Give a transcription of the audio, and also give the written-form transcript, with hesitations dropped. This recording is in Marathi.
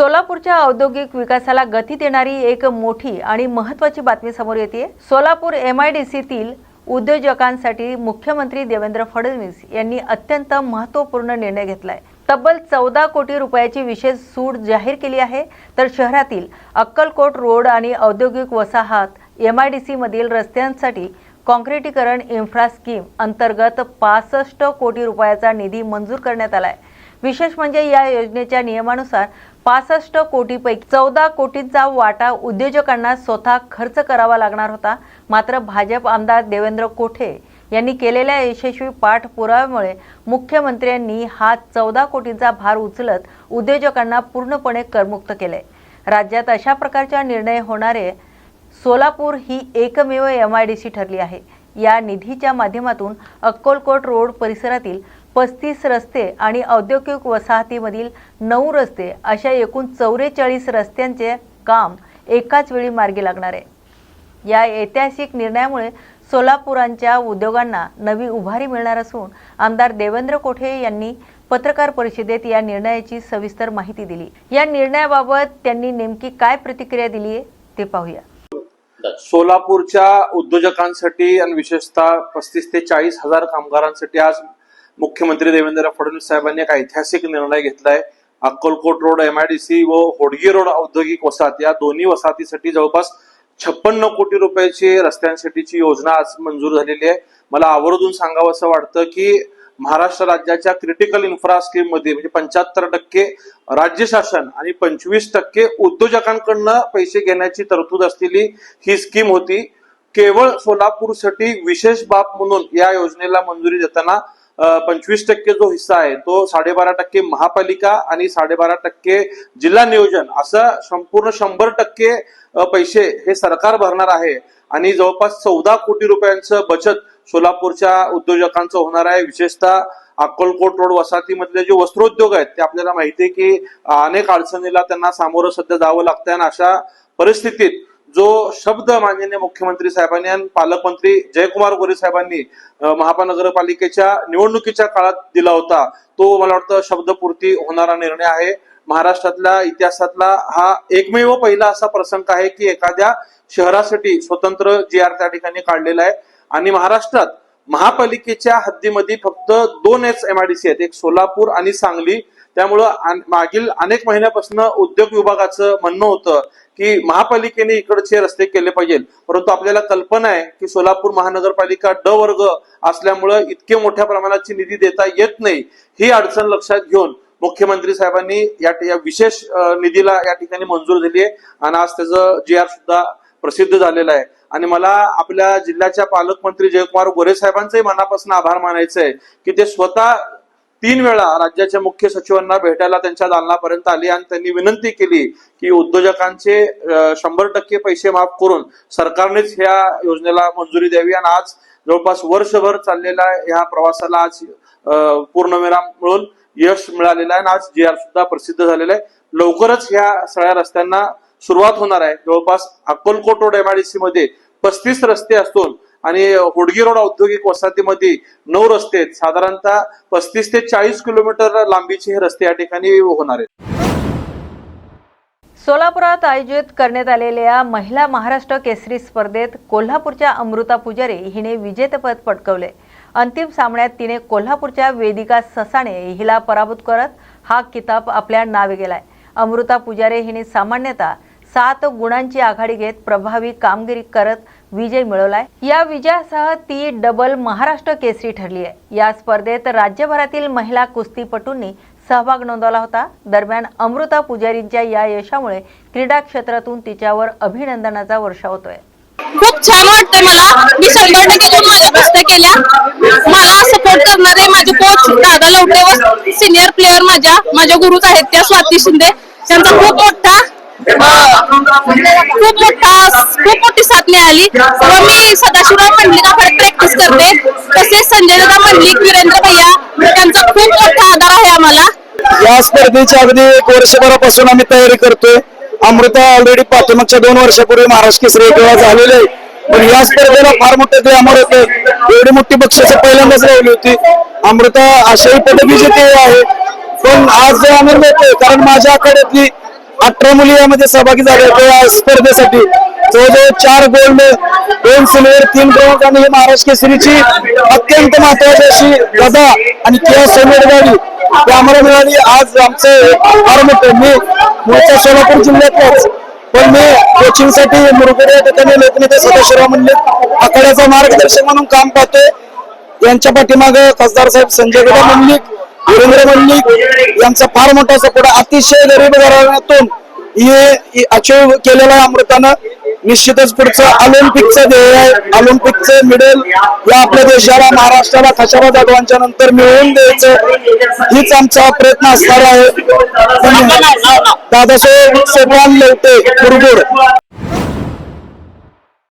सोलापूरच्या औद्योगिक विकासाला गती देणारी एक मोठी आणि महत्त्वाची बातमी समोर येते। सोलापूर MIDCतील उद्योजकांसाठी मुख्यमंत्री देवेंद्र फडणवीस यांनी अत्यंत महत्त्वपूर्ण निर्णय घेतलाय। तब्बल 14 कोटी रुपयाची विशेष सूट जाहीर केली आहे। तर शहरातील अक्कलकोट रोड आणि औद्योगिक वसाहत MIDC मधील रस्त्यांसाठी काँक्रिटीकरण इन्फ्रा स्कीम अंतर्गत 65 कोटी रुपयाचा निधी मंजूर करण्यात आलाय। विशेष म्हणजे या योजनेच्या नियमानुसार 65 कोटीपैकी 14 कोटींचा वाटा उद्योजकांना स्वतः खर्च करावा लागणार होता। मात्र भाजप आमदार देवेंद्र कोठे यांनी केलेल्या यशस्वी पाठपुराव्यामुळे मुख्यमंत्र्यांनी हा 14 कोटींचा भार उचलत उद्योजकांना पूर्णपणे करमुक्त केले। राज्यात अशा प्रकारचा निर्णय होणारे सोलापूर ही एकमेव MIDC ठरली आहे। या निधीच्या माध्यमातून अक्कलकोट रोड परिसरातील 35 रस्ते आणि औद्योगिक वसाहतीमधील 9 रस्ते अशा एकूण 44 रस्त्यांचे काम एकाच वेळी मार्गी लागणार आहे। या ऐतिहासिक निर्णयामुळे सोलापुरांच्या उद्योगांना नवी उभारी मिळणार असून आमदार देवेंद्र कोठे यांनी पत्रकार परिषदेत या निर्णयाची सविस्तर माहिती दिली। या निर्णयाबाबत त्यांनी नेमकी काय प्रतिक्रिया दिली आहे ते पाहूया। सोलापूरच्या उद्योजकांसाठी आणि विशेषतः 35 ते 40 हजार कामगारांसाठी आज मुख्यमंत्री देवेंद्र फडणवीस साहेबांनी एक ऐतिहासिक निर्णय घेतलाय। अक्कलकोट रोड MIDC व होडगी रोड औद्योगिक वसाहत या दोन्ही वसाहतीसाठी जवळपास 56 कोटी रुपयाची रस्त्यांसाठीची योजना आज मंजूर झालेली आहे। मला आवर्जून सांगावं असं वाटतं की महाराष्ट्र राज्याच्या क्रिटिकल इन्फ्रा स्कीम मध्ये म्हणजे 75% राज्य शासन आणि 25% उद्योजकांकडनं पैसे घेण्याची तरतूद असलेली ही स्कीम होती। केवळ सोलापूरसाठी विशेष बाब म्हणून या योजनेला मंजुरी देताना 25% जो हिस्सा आहे तो 12.5% महापालिका आणि 12.5% जिल्हा नियोजन असं संपूर्ण 100% पैसे हे सरकार भरणार आहे आणि जवळपास 14 कोटी रुपयांचं बचत सोलापूरच्या उद्योजकांचं होणार आहे। विशेषतः अक्कलकोट रोड वसाहतीमधले जे वस्त्रोद्योग आहेत ते आपल्याला माहिती आहे की अनेक अडचणीला त्यांना सामोरं सध्या जावं लागतंय आणि अशा परिस्थितीत जो शब्द माननीय मुख्यमंत्री साहेबांनी आणि पालकमंत्री जयकुमार गोरे साहेबांनी महानगरपालिकेच्या निवडणुकीच्या काळात दिला होता तो मला वाटतं शब्दपूर्ती होणारा निर्णय आहे। महाराष्ट्रातल्या इतिहासातला हा एकमेव पहिला असा प्रसंग आहे की एखाद्या शहरासाठी स्वतंत्र GR त्या ठिकाणी काढलेला आहे आणि महाराष्ट्रात महापालिकेच्या हद्दीमध्ये फक्त 2च MIDC आहेत, एक सोलापूर आणि सांगली। त्यामुळं मागील अनेक महिन्यापासून उद्योग विभागाचं म्हणणं होतं की महापालिकेने इकडचे रस्ते केले पाहिजे, परंतु आपल्याला कल्पना आहे की सोलापूर महानगरपालिका D वर्ग असल्यामुळं इतके मोठ्या प्रमाणाची निधी देता येत नाही। ही अडचण लक्षात घेऊन मुख्यमंत्री साहेबांनी या विशेष निधीला या ठिकाणी मंजूर दिली आहे आणि आज त्याचं GR सुद्धा प्रसिद्ध झालेलं आहे। आणि मला आपल्या जिल्ह्याच्या पालकमंत्री जयकुमार गोरे साहेबांचंही मनापासून आभार मानायचं आहे की ते स्वतः 3 वेळा राज्याच्या मुख्य सचिवांना भेटायला त्यांच्या दालनापर्यंत आले आणि त्यांनी विनंती केली की उद्योजकांचे 100% पैसे माफ करून सरकारनेच ह्या योजनेला मंजुरी द्यावी आणि आज जवळपास वर्षभर चाललेल्या ह्या प्रवासाला आज पूर्णविराम मिळून यश मिळालेलं आहे आणि आज GR सुद्धा प्रसिद्ध झालेलं आहे। लवकरच ह्या सगळ्या रस्त्यांना सुरुवात होणार आहे। जवळपास अक्कलकोट रोड MIDC मध्ये 35 रस्ते असून आणि होडगी रोड औद्योगिक वसाहतीमध्ये 9 रस्ते आहेत। साधारणतः 35 ते 40 किलोमीटर लांबीचे हे रस्ते या ठिकाणी होणार आहेत। सोलापुरात आयोजित करण्यात आलेल्या महिला महाराष्ट्र केसरी स्पर्धेत कोल्हापूरच्या अमृता पुजारी हिने विजेतेपद पटकावले। अंतिम सामन्यात तिने कोल्हापूरच्या वेदिका ससाणे हिला पराभूत करत हा किताब आपल्या नावे गेलाय। अमृता पुजारी हिने सामान्यतः 7 गुणांची आघाडी घेत प्रभावी कामगिरी करत विजय मिळवलाय। या विजयासह ती डबल महाराष्ट्र केसरी ठरली आहे। या स्पर्धेत राज्यभरातील महिला कुस्तीपटूंनी सहभाग नोंदवला होता। दरम्यान अमृता पुजारींच्या या यशामुळे क्रीडा क्षेत्रातून तिच्यावर अभिनंदनाचा वर्षाव होतोय। खूप छान वाटतंय मला। मी 100% गुण माझ्या कुस्त्या केल्या। मला सपोर्ट करणारे माझे कोच दादा लवटे व सिनियर प्लेयर माझ्या गुरुच आहेत त्या स्वाती शिंदे, त्यांचा खूप मोठी साथ मिळाली व मी सदाशिवराव मंडलिकाकडे प्रॅक्टिस करते। तसेच संजय दादा मंडलिक, वीरेंद्र भैया त्यांचा खूप मोठा आधार आहे आम्हाला। या स्पर्धेची अगदी 1 वर्षभरापासून आम्ही तयारी करतोय। अमृता ऑलरेडी पाठीमागच्या 2 वर्षापूर्वी महाराष्ट्र केसरी एक वेळा झालेले आहे, पण या स्पर्धेला फार मोठे ग्लॅमर होते। एवढी मोठी बक्षिसं पहिल्यांदाच लावली होती। अमृता आशियाई पदक विजेते आहे, पण आज आनंद होतोय कारण माझ्या आखाड्यातली 18 मुली यामध्ये सहभागी झाल्या होत्या या स्पर्धेसाठी. जवळजवळ 4 गोल्ड, 2 सिल्वर, 3 ब्रॉन्झ आणि ही महाराष्ट्र केसरीची अत्यंत महत्वाची अशी गदा आणि किया सोनेट गाडी ती आम्हाला मिळाली. आज आमचं फार मोठं, मी मूळचा सोलापूर जिल्ह्यातलाच, पण मी कोचिंगसाठी मुरगुड या ठिकाणी लोकनेते सदाशिवराव मल्लिक आखाड्याचा मार्गदर्शक म्हणून काम पाहतोय. यांच्या पाठीमागे खासदार साहेब संजय गदा मल्लिक, वीरेंद्र मल्लिक यांचा फार मोठा सपोर्ट. अतिशय गरीब घराण्यातून हे अचीव केलेलं आहे अमृतानं. निश्चितच पुढचं ऑलिम्पिकचं ध्येय आहे. ऑलिम्पिकचं मेडल या आपल्या देशाला, महाराष्ट्राला खशाबा जाधवांच्या नंतर मिळवून द्यायचं हीच आमचा प्रयत्न असणार आहे. दादासाहेब सेवान लवटे मुरगुड.